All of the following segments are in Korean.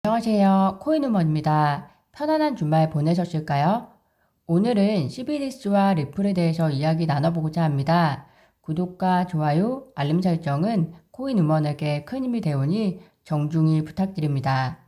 안녕하세요. 코인우먼입니다. 편안한 주말 보내셨을까요? 오늘은 CBDC와 리플에 대해서 이야기 나눠보고자 합니다. 구독과 좋아요, 알림 설정은 코인우먼에게 큰 힘이 되오니 정중히 부탁드립니다.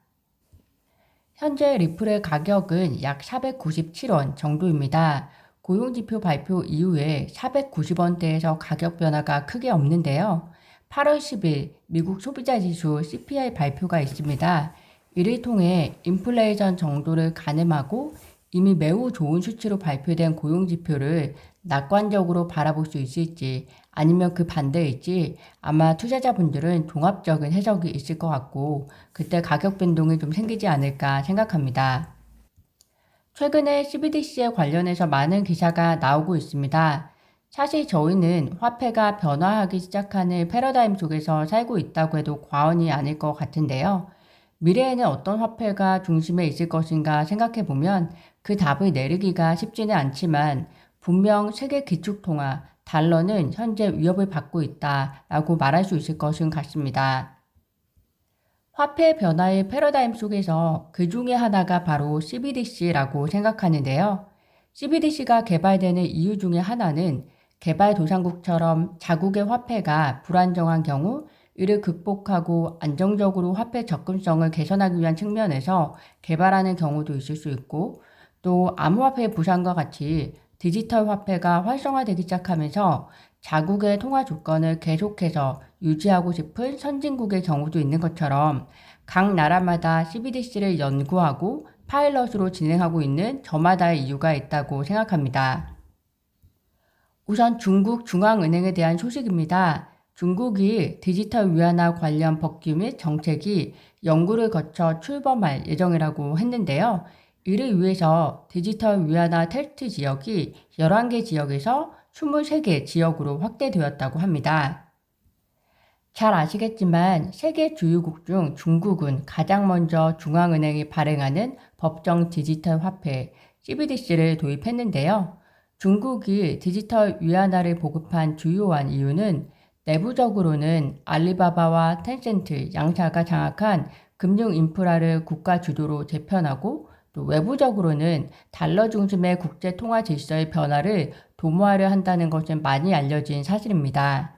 현재 리플의 가격은 약 497원 정도입니다. 고용지표 발표 이후에 490원대에서 가격 변화가 크게 없는데요. 8월 10일 미국 소비자지수 CPI 발표가 있습니다. 이를 통해 인플레이션 정도를 가늠하고 이미 매우 좋은 수치로 발표된 고용지표를 낙관적으로 바라볼 수 있을지 아니면 그 반대일지 아마 투자자분들은 종합적인 해석이 있을 것 같고 그때 가격 변동이 좀 생기지 않을까 생각합니다. 최근에 CBDC에 관련해서 많은 기사가 나오고 있습니다. 사실 저희는 화폐가 변화하기 시작하는 패러다임 속에서 살고 있다고 해도 과언이 아닐 것 같은데요. 미래에는 어떤 화폐가 중심에 있을 것인가 생각해 보면 그 답을 내리기가 쉽지는 않지만 분명 세계 기축통화, 달러는 현재 위협을 받고 있다라고 말할 수 있을 것은 같습니다. 화폐 변화의 패러다임 속에서 그 중에 하나가 바로 CBDC라고 생각하는데요. CBDC가 개발되는 이유 중에 하나는 개발도상국처럼 자국의 화폐가 불안정한 경우 이를 극복하고 안정적으로 화폐 접근성을 개선하기 위한 측면에서 개발하는 경우도 있을 수 있고 또 암호화폐 부상과 같이 디지털 화폐가 활성화되기 시작하면서 자국의 통화 조건을 계속해서 유지하고 싶은 선진국의 경우도 있는 것처럼 각 나라마다 CBDC를 연구하고 파일럿으로 진행하고 있는 저마다의 이유가 있다고 생각합니다. 우선 중국 중앙은행에 대한 소식입니다. 중국이 디지털 위안화 관련 법규 및 정책이 연구를 거쳐 출범할 예정이라고 했는데요. 이를 위해서 디지털 위안화 테스트 지역이 11개 지역에서 23개 지역으로 확대되었다고 합니다. 잘 아시겠지만 세계 주요국 중 중국은 가장 먼저 중앙은행이 발행하는 법정 디지털 화폐 CBDC를 도입했는데요. 중국이 디지털 위안화를 보급한 주요한 이유는 내부적으로는 알리바바와 텐센트 양사가 장악한 금융 인프라를 국가 주도로 재편하고 또 외부적으로는 달러 중심의 국제 통화 질서의 변화를 도모하려 한다는 것은 많이 알려진 사실입니다.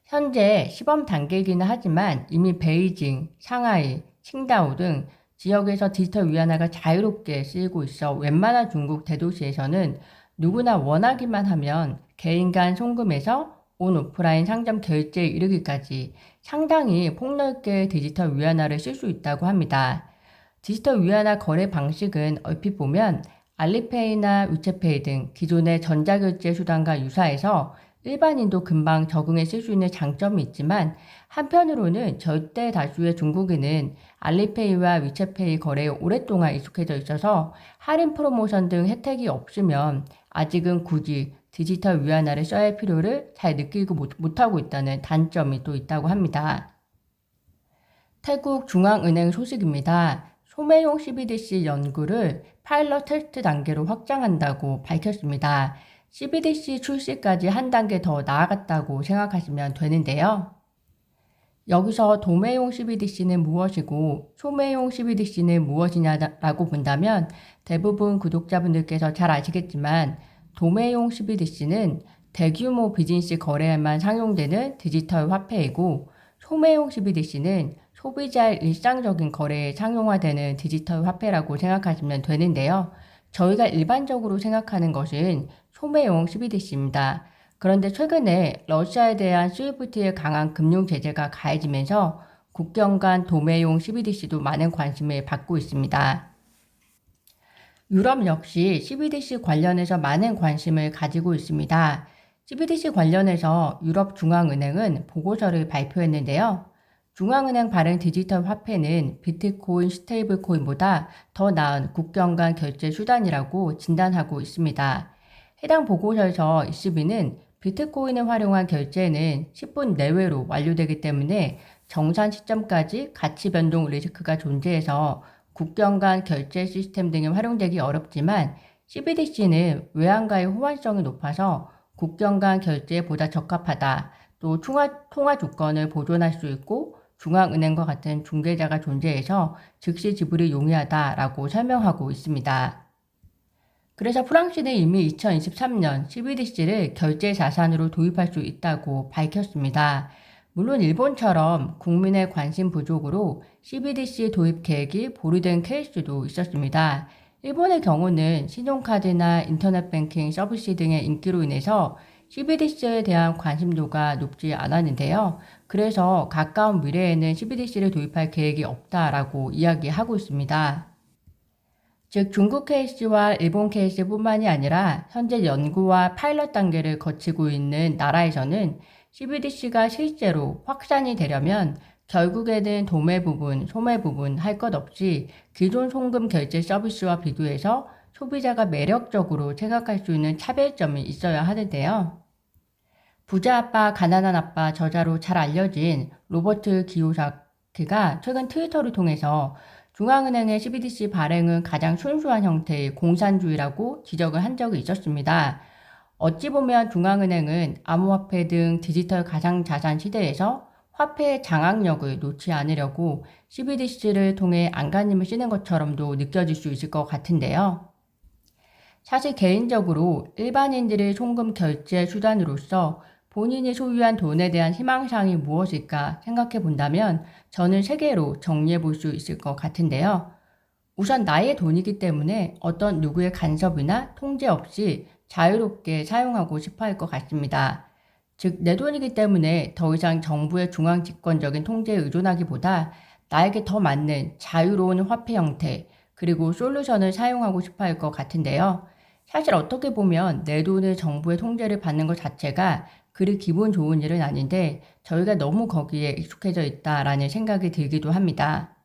현재 시범 단계이기는 하지만 이미 베이징, 상하이, 칭다오 등 지역에서 디지털 위안화가 자유롭게 쓰이고 있어 웬만한 중국 대도시에서는 누구나 원하기만 하면 개인 간 송금에서 온 오프라인 상점 결제에 이르기까지 상당히 폭넓게 디지털 위안화를 쓸 수 있다고 합니다. 디지털 위안화 거래 방식은 얼핏 보면 알리페이나 위챗페이 등 기존의 전자결제 수단과 유사해서 일반인도 금방 적응해 쓸 수 있는 장점이 있지만 한편으로는 절대 다수의 중국인은 알리페이와 위챗페이 거래에 오랫동안 익숙해져 있어서 할인 프로모션 등 혜택이 없으면 아직은 굳이 디지털 위안화를 써야 할 필요를 잘 느끼고 못하고 있다는 단점이 또 있다고 합니다. 태국 중앙은행 소식입니다. 소매용 CBDC 연구를 파일럿 테스트 단계로 확장한다고 밝혔습니다. CBDC 출시까지 한 단계 더 나아갔다고 생각하시면 되는데요. 여기서 도매용 CBDC는 무엇이고 소매용 CBDC는 무엇이냐라고 본다면 대부분 구독자분들께서 잘 아시겠지만 도매용 CBDC는 대규모 비즈니스 거래에만 상용되는 디지털 화폐이고 소매용 CBDC는 소비자의 일상적인 거래에 상용화되는 디지털 화폐라고 생각하시면 되는데요. 저희가 일반적으로 생각하는 것은 소매용 CBDC입니다. 그런데 최근에 러시아에 대한 스위프트의 강한 금융 제재가 가해지면서 국경 간 도매용 CBDC도 많은 관심을 받고 있습니다. 유럽 역시 CBDC 관련해서 많은 관심을 가지고 있습니다. CBDC 관련해서 유럽 중앙은행은 보고서를 발표했는데요. 중앙은행 발행 디지털 화폐는 비트코인, 스테이블코인보다 더 나은 국경 간 결제 수단이라고 진단하고 있습니다. 해당 보고서에서 ECB는 비트코인을 활용한 결제는 10분 내외로 완료되기 때문에 정산 시점까지 가치 변동 리스크가 존재해서 국경 간 결제 시스템 등에 활용되기 어렵지만 CBDC는 외환과의 호환성이 높아서 국경 간 결제에 보다 적합하다. 또 통화 조건을 보존할 수 있고 중앙은행과 같은 중개자가 존재해서 즉시 지불이 용이하다라고 설명하고 있습니다. 그래서 프랑스는 이미 2023년 CBDC를 결제 자산으로 도입할 수 있다고 밝혔습니다. 물론 일본처럼 국민의 관심 부족으로 CBDC 도입 계획이 보류된 케이스도 있었습니다. 일본의 경우는 신용카드나 인터넷 뱅킹 서비스 등의 인기로 인해서 CBDC에 대한 관심도가 높지 않았는데요. 그래서 가까운 미래에는 CBDC를 도입할 계획이 없다라고 이야기하고 있습니다. 즉 중국 케이스와 일본 케이스뿐만이 아니라 현재 연구와 파일럿 단계를 거치고 있는 나라에서는 CBDC가 실제로 확산이 되려면 결국에는 도매 부분, 소매 부분 할 것 없이 기존 송금 결제 서비스와 비교해서 소비자가 매력적으로 생각할 수 있는 차별점이 있어야 하는데요. 부자 아빠, 가난한 아빠 저자로 잘 알려진 로버트 기요사키가 최근 트위터를 통해서 중앙은행의 CBDC 발행은 가장 순수한 형태의 공산주의라고 지적을 한 적이 있었습니다. 어찌 보면 중앙은행은 암호화폐 등 디지털 가상자산 시대에서 화폐의 장악력을 놓지 않으려고 CBDC를 통해 안간힘을 쓰는 것처럼도 느껴질 수 있을 것 같은데요. 사실 개인적으로 일반인들의 송금 결제 수단으로서 본인이 소유한 돈에 대한 희망사항이 무엇일까 생각해 본다면 저는 세 개로 정리해 볼 수 있을 것 같은데요. 우선 나의 돈이기 때문에 어떤 누구의 간섭이나 통제 없이 자유롭게 사용하고 싶어 할 것 같습니다. 즉, 내 돈이기 때문에 더 이상 정부의 중앙 집권적인 통제에 의존하기보다 나에게 더 맞는 자유로운 화폐 형태, 그리고 솔루션을 사용하고 싶어 할 것 같은데요. 사실 어떻게 보면 내 돈을 정부의 통제를 받는 것 자체가 그리 기분 좋은 일은 아닌데 저희가 너무 거기에 익숙해져 있다라는 생각이 들기도 합니다.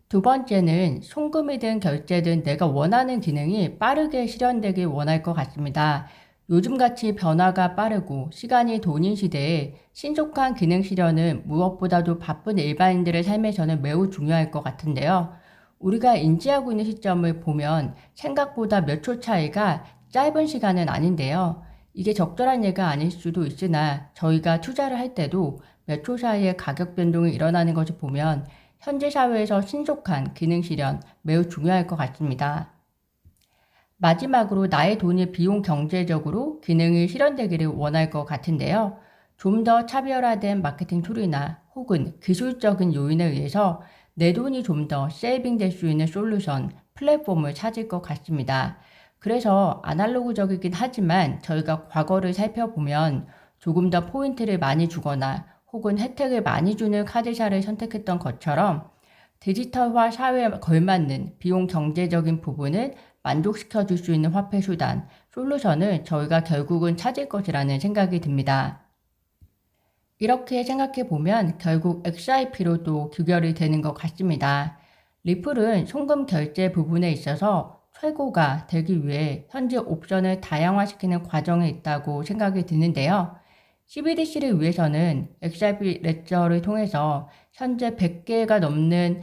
두 번째는 송금이든 결제든 내가 원하는 기능이 빠르게 실현되길 원할 것 같습니다. 요즘같이 변화가 빠르고 시간이 돈인 시대에 신속한 기능 실현은 무엇보다도 바쁜 일반인들의 삶에서는 매우 중요할 것 같은데요. 우리가 인지하고 있는 시점을 보면 생각보다 몇 초 차이가 짧은 시간은 아닌데요. 이게 적절한 예가 아닐 수도 있으나 저희가 투자를 할 때도 몇 초 사이에 가격 변동이 일어나는 것을 보면 현재 사회에서 신속한 기능 실현 매우 중요할 것 같습니다. 마지막으로 나의 돈이 비용 경제적으로 기능이 실현되기를 원할 것 같은데요. 좀 더 차별화된 마케팅 툴이나 혹은 기술적인 요인에 의해서 내 돈이 좀 더 세이빙 될 수 있는 솔루션, 플랫폼을 찾을 것 같습니다. 그래서 아날로그적이긴 하지만 저희가 과거를 살펴보면 조금 더 포인트를 많이 주거나 혹은 혜택을 많이 주는 카드사를 선택했던 것처럼 디지털화 사회에 걸맞는 비용 경제적인 부분을 만족시켜 줄 수 있는 화폐 수단, 솔루션을 저희가 결국은 찾을 것이라는 생각이 듭니다. 이렇게 생각해 보면 결국 XRP로도 규결이 되는 것 같습니다. 리플은 송금 결제 부분에 있어서 최고가 되기 위해 현재 옵션을 다양화시키는 과정에 있다고 생각이 드는데요. CBDC를 위해서는 XRP 레저를 통해서 현재 100개가 넘는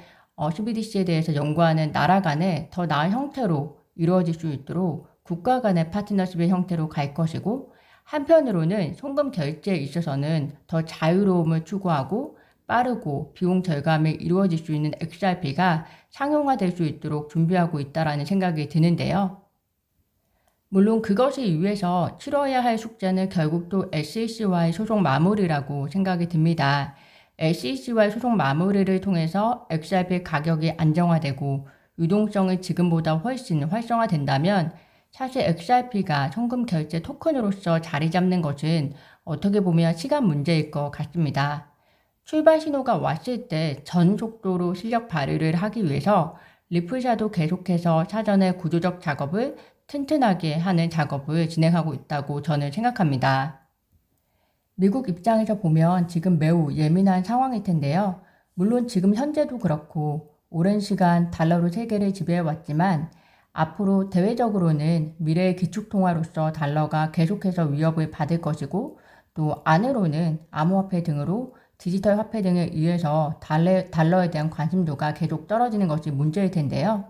CBDC에 대해서 연구하는 나라 간의 더 나은 형태로 이루어질 수 있도록 국가 간의 파트너십의 형태로 갈 것이고, 한편으로는 송금 결제에 있어서는 더 자유로움을 추구하고 빠르고 비용 절감이 이루어질 수 있는 XRP가 상용화될 수 있도록 준비하고 있다는 생각이 드는데요. 물론 그것을 위해서 치러야 할 숙제는 결국 또 SEC와의 소송 마무리라고 생각이 듭니다. SEC와의 소송 마무리를 통해서 XRP 가격이 안정화되고 유동성이 지금보다 훨씬 활성화된다면 사실 XRP가 송금 결제 토큰으로서 자리 잡는 것은 어떻게 보면 시간 문제일 것 같습니다. 출발 신호가 왔을 때 전 속도로 실력 발휘를 하기 위해서 리플사도 계속해서 사전에 구조적 작업을 튼튼하게 하는 작업을 진행하고 있다고 저는 생각합니다. 미국 입장에서 보면 지금 매우 예민한 상황일 텐데요. 물론 지금 현재도 그렇고 오랜 시간 달러로 세계를 지배해왔지만 앞으로 대외적으로는 미래의 기축통화로서 달러가 계속해서 위협을 받을 것이고, 또 안으로는 암호화폐 등으로 디지털 화폐 등에 의해서 달러에 대한 관심도가 계속 떨어지는 것이 문제일 텐데요.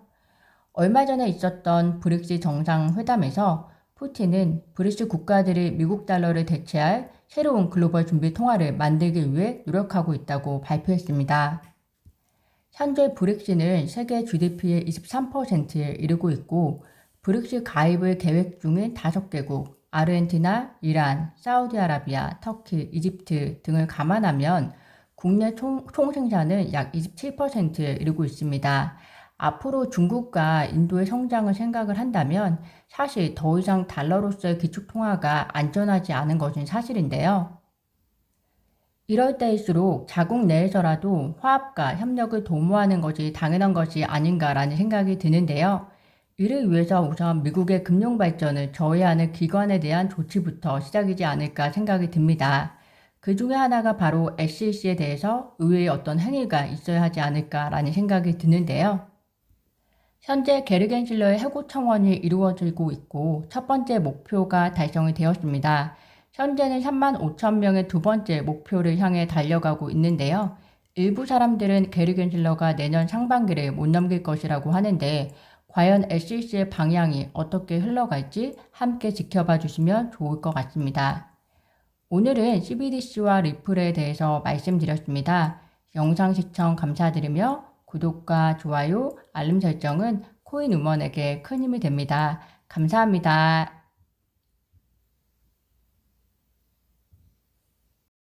얼마 전에 있었던 브릭스 정상회담에서 푸틴은 브릭스 국가들이 미국 달러를 대체할 새로운 글로벌 준비 통화를 만들기 위해 노력하고 있다고 발표했습니다. 현재 브릭스는 세계 GDP의 23%에 이르고 있고 브릭스 가입을 계획 중인 5개국, 아르헨티나, 이란, 사우디아라비아, 터키, 이집트 등을 감안하면 국내 총생산은 약 27%에 이르고 있습니다. 앞으로 중국과 인도의 성장을 생각을 한다면 사실 더 이상 달러로서의 기축통화가 안전하지 않은 것은 사실인데요. 이럴 때일수록 자국 내에서라도 화합과 협력을 도모하는 것이 당연한 것이 아닌가라는 생각이 드는데요. 이를 위해서 우선 미국의 금융 발전을 저해하는 기관에 대한 조치부터 시작이지 않을까 생각이 듭니다. 그 중에 하나가 바로 SEC에 대해서 의외의 어떤 행위가 있어야 하지 않을까라는 생각이 드는데요. 현재 게르겐실러의 해고 청원이 이루어지고 있고 첫 번째 목표가 달성이 되었습니다. 현재는 3만 5천 명의 두 번째 목표를 향해 달려가고 있는데요. 일부 사람들은 게르겐실러가 내년 상반기를 못 넘길 것이라고 하는데 과연 SEC의 방향이 어떻게 흘러갈지 함께 지켜봐 주시면 좋을 것 같습니다. 오늘은 CBDC와 리플에 대해서 말씀드렸습니다. 영상 시청 감사드리며 구독과 좋아요, 알림 설정은 코인 우먼에게 큰 힘이 됩니다. 감사합니다.